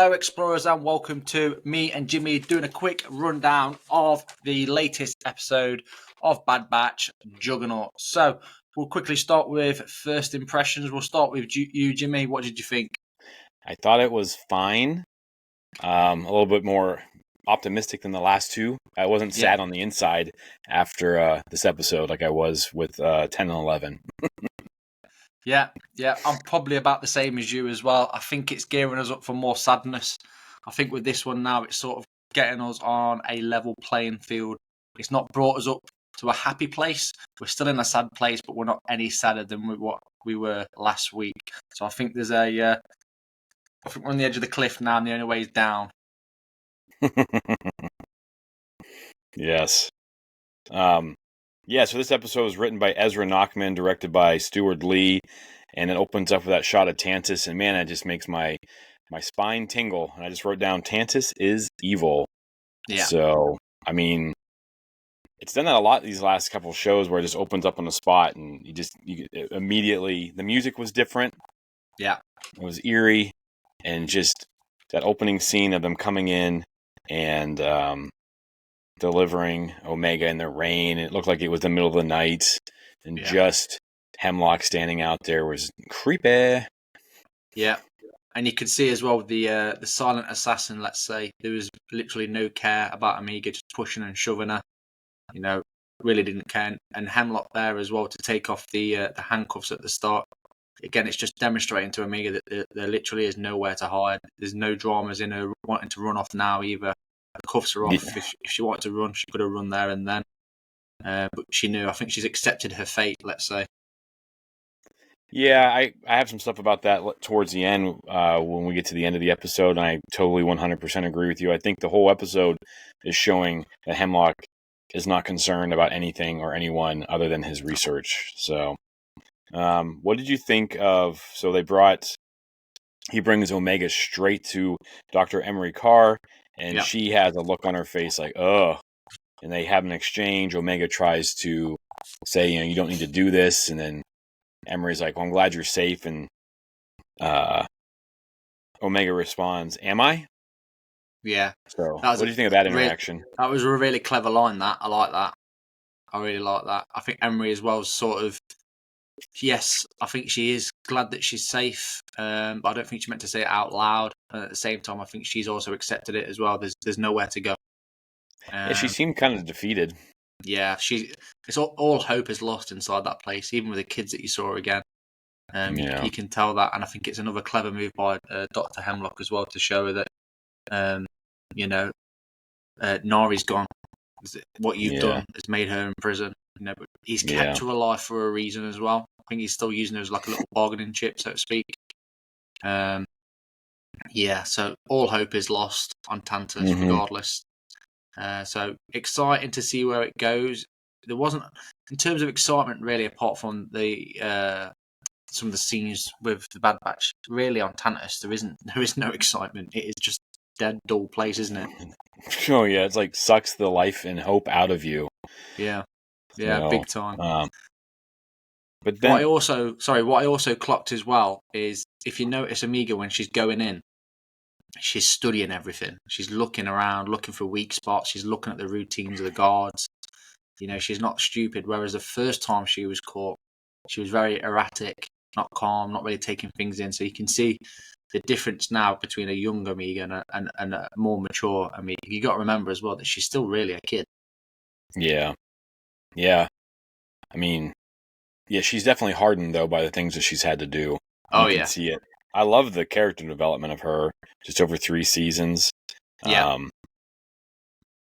Hello, explorers, and welcome to me and Jimmy doing a quick rundown of the latest episode of Bad Batch Juggernaut. So we'll quickly start with first impressions. We'll start with you, Jimmy. What did you think? I thought it was fine. A little bit more optimistic than the last two. I wasn't sad on the inside after this episode like I was with 10 and 11. Yeah, I'm probably about the same as you as well. I think it's gearing us up for more sadness. I think with this one now, it's sort of getting us on a level playing field. It's not brought us up to a happy place. We're still in a sad place, but we're not any sadder than what we were last week. So I think there's I think we're on the edge of the cliff now, and the only way is down. Yes. So this episode was written by Ezra Nachman, directed by Stuart Lee, and it opens up with that shot of Tantus, and man, it just makes my spine tingle. And I just wrote down, Tantus is evil. Yeah. So, I mean, it's done that a lot these last couple of shows where it just opens up on the spot, and you immediately, the music was different. Yeah. It was eerie, and just that opening scene of them coming in and delivering Omega in the rain. It looked like it was the middle of the night, and just Hemlock standing out there was creepy. Yeah, and you could see as well the silent assassin. Let's say there was literally no care about Omega, just pushing and shoving her. You know, really didn't care. And Hemlock there as well to take off the handcuffs at the start. Again, it's just demonstrating to Omega that there literally is nowhere to hide. There's no dramas in her wanting to run off now either. The cuffs are off. Yeah. If she wanted to run, she could have run there and then. But she knew. I think she's accepted her fate, let's say. Yeah, I have some stuff about that towards the end when we get to the end of the episode, and I totally 100% agree with you. I think the whole episode is showing that Hemlock is not concerned about anything or anyone other than his research. So, what did you think of, he brings Omega straight to Dr. Emery Carr, and she has a look on her face like, ugh, and they have an exchange. Omega tries to say, you don't need to do this, and then Emery's like, well, I'm glad you're safe, and Omega responds, am I? Yeah. So, what do you think of that interaction? That was a really clever line, that. I like that. I really like that. I think Emery as well is sort of, yes, I think she is glad that she's safe, but I don't think she meant to say it out loud. And at the same time, I think she's also accepted it as well. There's nowhere to go. She seemed kind of defeated. Yeah, it's all hope is lost inside that place, even with the kids that you saw again. You can tell that, and I think it's another clever move by Dr. Hemlock as well to show her that, Nari's gone. What you've done has made her in prison. But he's kept her alive for a reason as well. I think he's still using her as like a little bargaining chip, so to speak. So all hope is lost on Tantus, regardless. So exciting to see where it goes. There wasn't, in terms of excitement, really, apart from the some of the scenes with the Bad Batch. Really, on Tantus, there is no excitement. It is just dead, dull place, isn't it? Oh yeah, it's like sucks the life and hope out of you. Yeah, big time. But then, what I also clocked as well is if you notice Omega when she's going in, she's studying everything. She's looking around, looking for weak spots. She's looking at the routines of the guards. She's not stupid. Whereas the first time she was caught, she was very erratic, not calm, not really taking things in. So you can see the difference now between a young Omega and a more mature Omega. You got to remember as well that she's still really a kid. Yeah. I mean, she's definitely hardened though by the things that she's had to do. You can see it. I love the character development of her just over 3 seasons. Yeah.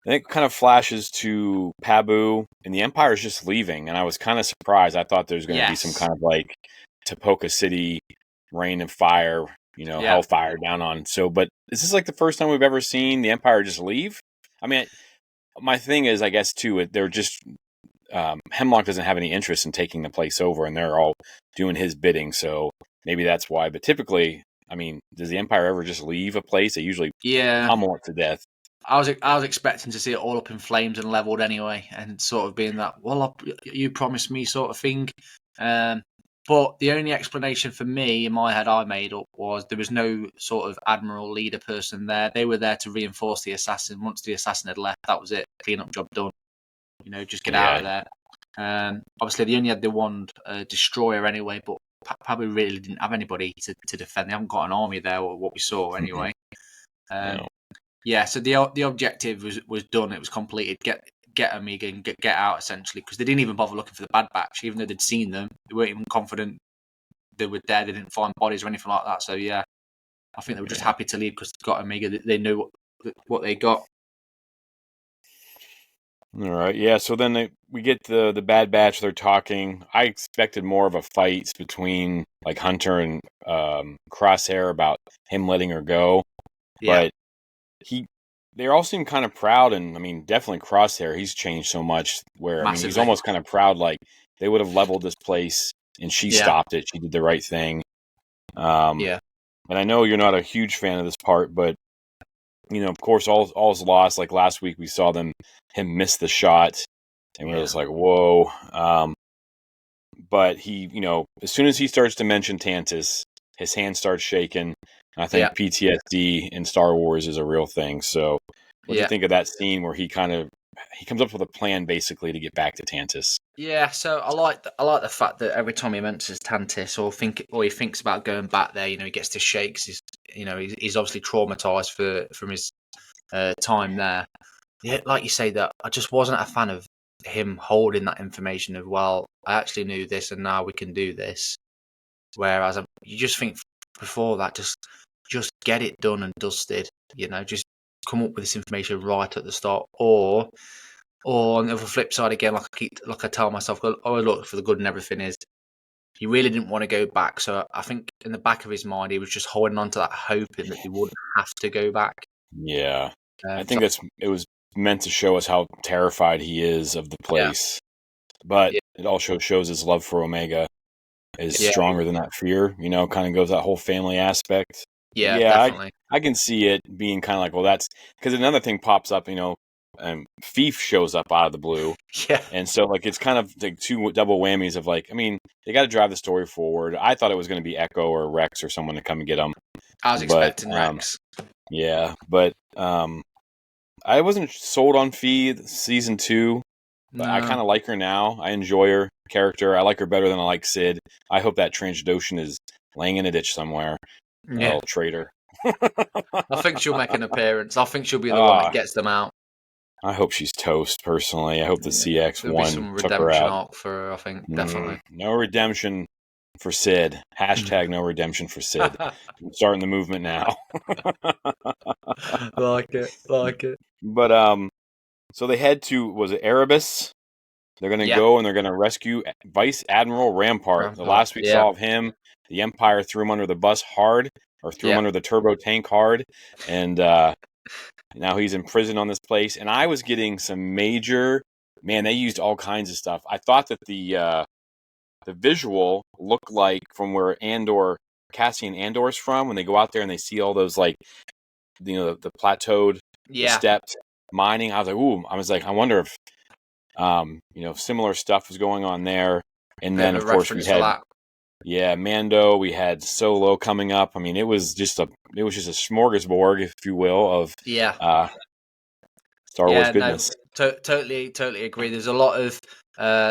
Then it kind of flashes to Pabu, and the Empire's just leaving, and I was kind of surprised. I thought there was going to be some kind of like Tapoka City rain and fire, hellfire down on. But is this like the first time we've ever seen the Empire just leave? I mean, my thing is, I guess, too, they're just, Hemlock doesn't have any interest in taking the place over, and they're all doing his bidding, so maybe that's why. But typically, I mean, does the Empire ever just leave a place? They usually pummel it to death. I was expecting to see it all up in flames and leveled anyway, and sort of being that, well, you promised me sort of thing. But the only explanation for me in my head I made up was there was no sort of admiral leader person there. They were there to reinforce the assassin. Once the assassin had left, that was it. Clean up job done. Just get out of there. Obviously, they only had the one destroyer anyway, but probably really didn't have anybody to defend. They haven't got an army there, or what we saw anyway. No. Yeah, so the objective was done. It was completed. Get Omega and get out, essentially, because they didn't even bother looking for the Bad Batch, even though they'd seen them. They weren't even confident they were there. They didn't find bodies or anything like that. So yeah, I think they were just happy to leave because they got Omega. They knew what they got. All right, yeah. So then we get the Bad Batch. They're talking. I expected more of a fight between like Hunter and Crosshair about him letting her go, but they all seem kind of proud, and I mean, definitely Crosshair. He's changed so much. Where I mean, he's almost kind of proud, like they would have leveled this place, and she stopped it. She did the right thing. And I know you're not a huge fan of this part, but of course, all's lost. Like last week, we saw him miss the shot, and we were just like, whoa. But he, as soon as he starts to mention Tantus, his hand starts shaking. I think PTSD in Star Wars is a real thing. So, what do you think of that scene where he comes up with a plan basically to get back to Tantus? Yeah, so I like the fact that every time he mentions Tantus or he thinks about going back there, he gets the shakes. He's obviously traumatized from his time there. Yeah, like you say, that I just wasn't a fan of him holding that information of, well, I actually knew this and now we can do this. Whereas you just think before that, just get it done and dusted. Just come up with this information right at the start, or on the flip side again, like I tell myself, always look for the good and everything is. He really didn't want to go back, so I think in the back of his mind, he was just holding on to that, hoping that he wouldn't have to go back. Yeah, I think it was meant to show us how terrified he is of the place, but it also shows his love for Omega is stronger than that fear. Kind of goes that whole family aspect. Yeah, definitely. I can see it being kind of like, well, that's because another thing pops up. Fief shows up out of the blue. Yeah. And so, like, it's kind of like two double whammies of, like, I mean, they got to drive the story forward. I thought it was going to be Echo or Rex or someone to come and get them. I was expecting Rex. Yeah, but I wasn't sold on Fee season 2, but I kind of like her now. I enjoy her character. I like her better than I like Sid. I hope that Trandoshan is laying in a ditch somewhere. Yeah. Oh, traitor. I think she'll make an appearance. I think she'll be the one that gets them out. I hope she's toast, personally. I hope the CX-1 took her out. Arc for her, I think, definitely. No redemption for Sid. Hashtag no redemption for Sid. I'm starting the movement now. Like it. But, so they head to, was it Erebus? They're going to go and they're going to rescue Vice Admiral Rampart. The last we saw of him, the Empire threw him under the bus hard, or threw him under the turbo tank hard, and now he's in prison on this place. And I was getting some major, man, they used all kinds of stuff. I thought that the visual looked like from where Cassian Andor's from, when they go out there and they see all those, like, the plateaued, stepped mining. I was like, I wonder if, similar stuff was going on there. And then, of course, we had, Mando. We had Solo coming up. I mean, it was just a smorgasbord, if you will, of Star Wars goodness. No, totally agree. There's a lot of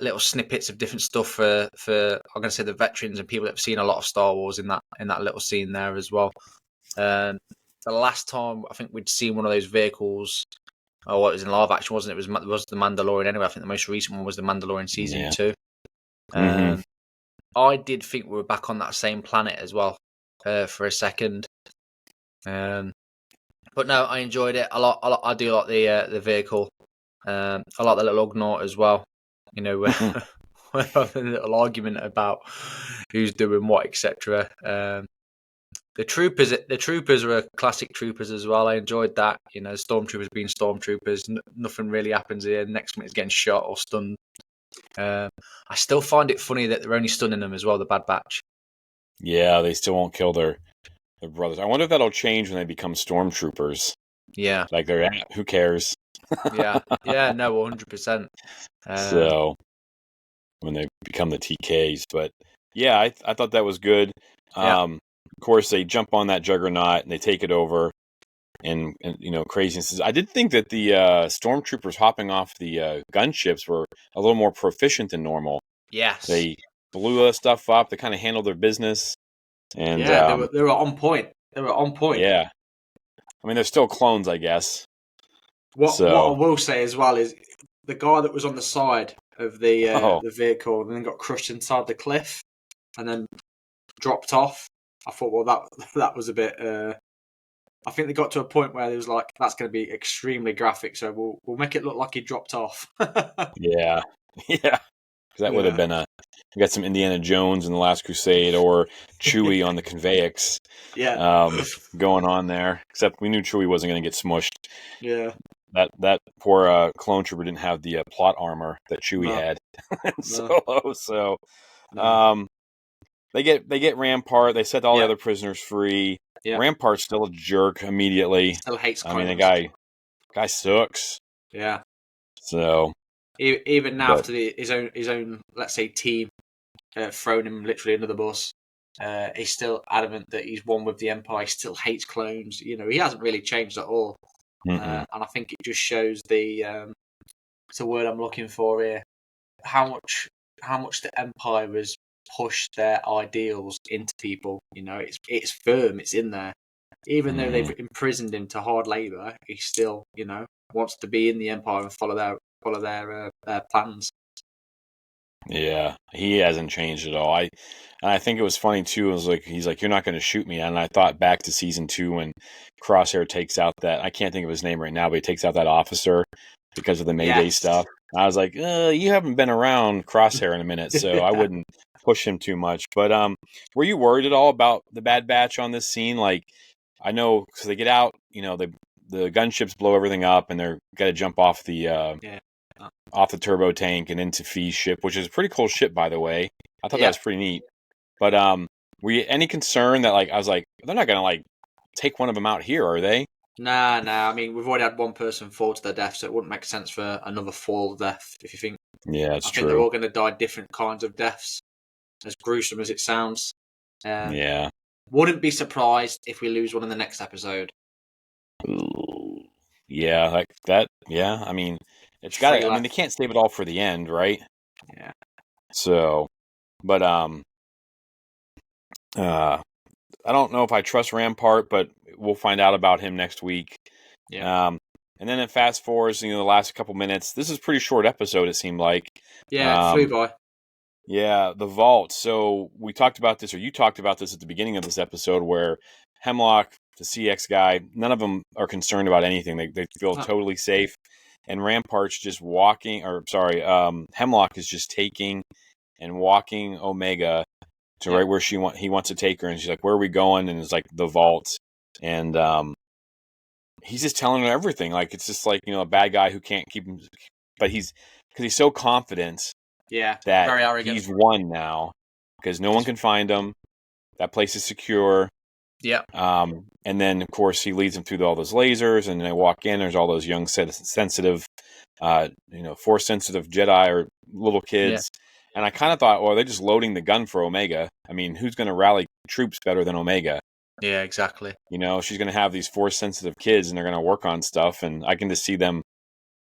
little snippets of different stuff for I'm going to say the veterans and people that have seen a lot of Star Wars in that little scene there as well. The last time I think we'd seen one of those vehicles, or what was in live action, wasn't it? It was the Mandalorian anyway. I think the most recent one was the Mandalorian season 2. I did think we were back on that same planet as well for a second. But no, I enjoyed it a lot. I do like the vehicle. I like the little Ugnaught as well. We're having a little argument about who's doing what, etc. The troopers are classic troopers as well. I enjoyed that. Stormtroopers being stormtroopers. Nothing really happens here. Next minute is getting shot or stunned. I still find it funny that they're only stunning them as well, the Bad Batch. Yeah, they still won't kill their brothers. I wonder if that'll change when they become stormtroopers. Yeah. Like who cares? Yeah, no, 100%. So when they become the TKs, but Yeah, I thought that was good. Yeah. Of course, they jump on that juggernaut and they take it over, and craziness. I did think that the stormtroopers hopping off the gunships were a little more proficient than normal. Yes. They blew that stuff up. They kind of handled their business, and Yeah, they were on point. They were on point. yeah, I mean they're still clones, I guess. What So, I will say as well is the guy that was on the side of the oh the vehicle and then got crushed inside the cliff and then dropped off. I thought, well, that was a bit. I think they got to a point where it was like, that's going to be extremely graphic, so we'll make it look like he dropped off. yeah, yeah, 'cause that would have Yeah, been a. We got some Indiana Jones in the Last Crusade or Chewie on the Convex yeah, going on there. Except we knew Chewie wasn't going to get smushed. yeah. That poor clone trooper didn't have the plot armor that Chewie No, had. no, Solo, so no. um, they get Rampart. They set all the Yeah, other prisoners free. yeah. Rampart's still a jerk immediately. Still hates I mean, the clones. guy sucks. Yeah. So, Even now, but after his own, let's say, team thrown him literally under the bus, he's still adamant that he's one with the Empire. He still hates clones. He hasn't really changed at all. mm-mm. And I think it just shows it's a word I'm looking for here. How much the Empire has pushed their ideals into people. It's firm. It's in there. Even though they've imprisoned him to hard labor, he still, wants to be in the Empire and follow their plans. Yeah, he hasn't changed at all. I think it was funny too. It was like he's like, "You're not going to shoot me," and I thought back to season 2 when Crosshair takes out that I can't think of his name right now, but he takes out that officer because of the Mayday Yes. stuff. I was like, "You haven't been around Crosshair in a minute, so I wouldn't push him too much." But were you worried at all about the Bad Batch on this scene? Like, I know because they get out, the gunships blow everything up, and they're got to jump off the Yeah. off the turbo tank and into Fee's ship, which is a pretty cool ship, by the way. I thought that Yeah. was pretty neat. But were you any concern that I was like, they're not gonna take one of them out here, are they? Nah. I mean, we've already had one person fall to their death, so it wouldn't make sense for another fall death. If you think, Yeah, it's I think they're true. all going to die different kinds of deaths, as gruesome as it sounds. Yeah. Wouldn't be surprised if we lose one in the next episode. Ooh. Yeah, like that. Yeah, I mean, it's got Three to. I mean, left. they can't save it all for the end, right? Yeah. So, but I don't know if I trust Rampart, but we'll find out about him next week. Yeah. And then it fast forwards, the last couple minutes. This is a pretty short episode, it seemed like. Yeah. It flew Um, by. yeah, the vault. So we talked about this, or you talked about this at the beginning of this episode, where Hemlock, the CX guy, none of them are concerned about anything. They feel No. totally safe. And Rampart's just walking, or sorry, Hemlock is just taking and walking Omega to Yeah. right where he wants to take her, and she's like, "Where are we going?" And it's like the vault, and he's just telling her everything. Like it's just like a bad guy who can't keep him, but because he's so confident Yeah. that Very arrogant. he's won now because no one can find him. That place is secure. Yeah. And then of course he leads them through all those lasers, and they walk in. There's all those young, sensitive, force sensitive Jedi or little kids. Yeah. And I kind of thought, well, they're just loading the gun for Omega. I mean, who's going to rally troops better than Omega? Yeah, exactly. She's going to have these force sensitive kids, and they're going to work on stuff. And I can just see them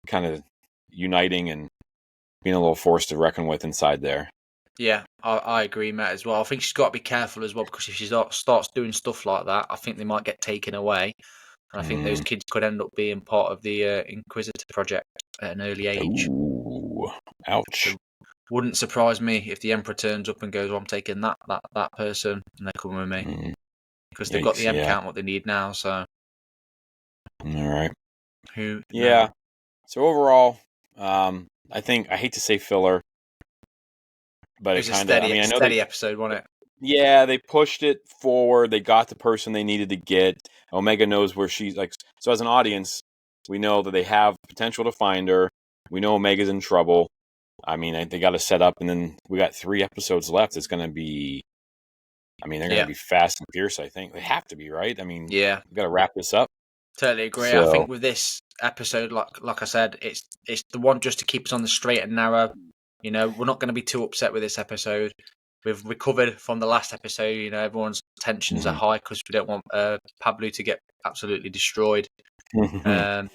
kind of uniting and being a little force to reckon with inside there. Yeah, I agree, Matt, as well. I think she's got to be careful as well, because if she starts doing stuff like that, I think they might get taken away. And I think those kids could end up being part of the Inquisitor project at an early age. Ooh, ouch. So wouldn't surprise me if the Emperor turns up and goes, well, I'm taking that person, and they're coming with me. Because they've got the M count what they need now, so. All right. Who? Yeah. No. So overall, I hate to say filler, but it was a steady episode, wasn't it? Yeah, they pushed it forward. They got the person they needed to get. Omega knows where she's like. So as an audience, we know that they have potential to find her. We know Omega's in trouble. I mean, they got to set up, and then we got 3 episodes left. It's going to be. I mean, they're going to be fast and fierce. I think they have to be, right? I mean, yeah, we've got to wrap this up. Totally agree. So, I think with this episode, like I said, it's the one just to keep us on the straight and narrow. We're not going to be too upset with this episode. we've recovered from the last episode. You know, everyone's tensions are high because we don't want Pablo to get absolutely destroyed. So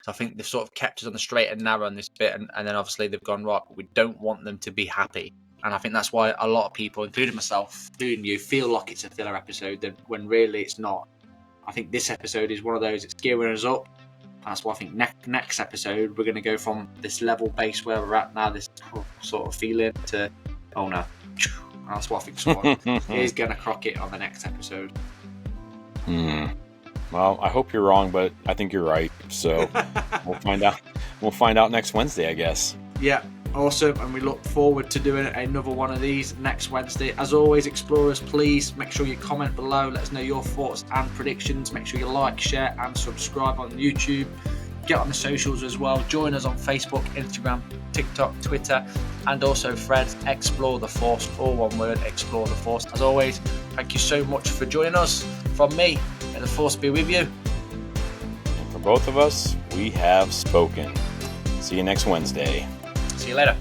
I think they've sort of kept us on the straight and narrow on this bit, and then obviously they've gone, right, but we don't want them to be happy. And I think that's why a lot of people, including myself, including you, feel like it's a filler episode when really it's not. I think this episode is one of those, it's gearing us up. That's why I think next episode we're going to go from this level base where we're at now, this sort of feeling, to, oh no. And that's why I think someone is going to crock it on the next episode. Well, I hope you're wrong, but I think you're right. So we'll find out. We'll find out next Wednesday, I guess. Yeah, awesome. And we look forward to doing another one of these next Wednesday. As always, explorers, please make sure you comment below. Let us know your thoughts and predictions. Make sure you like, share, and subscribe on YouTube. Get on the socials as well. Join us on Facebook, Instagram, TikTok, Twitter, and also Threads. Explore the Force, all one word, Explore the Force. As always, thank you so much for joining us. From me, may the Force be with you. And for both of us, we have spoken. See you next Wednesday. See you later.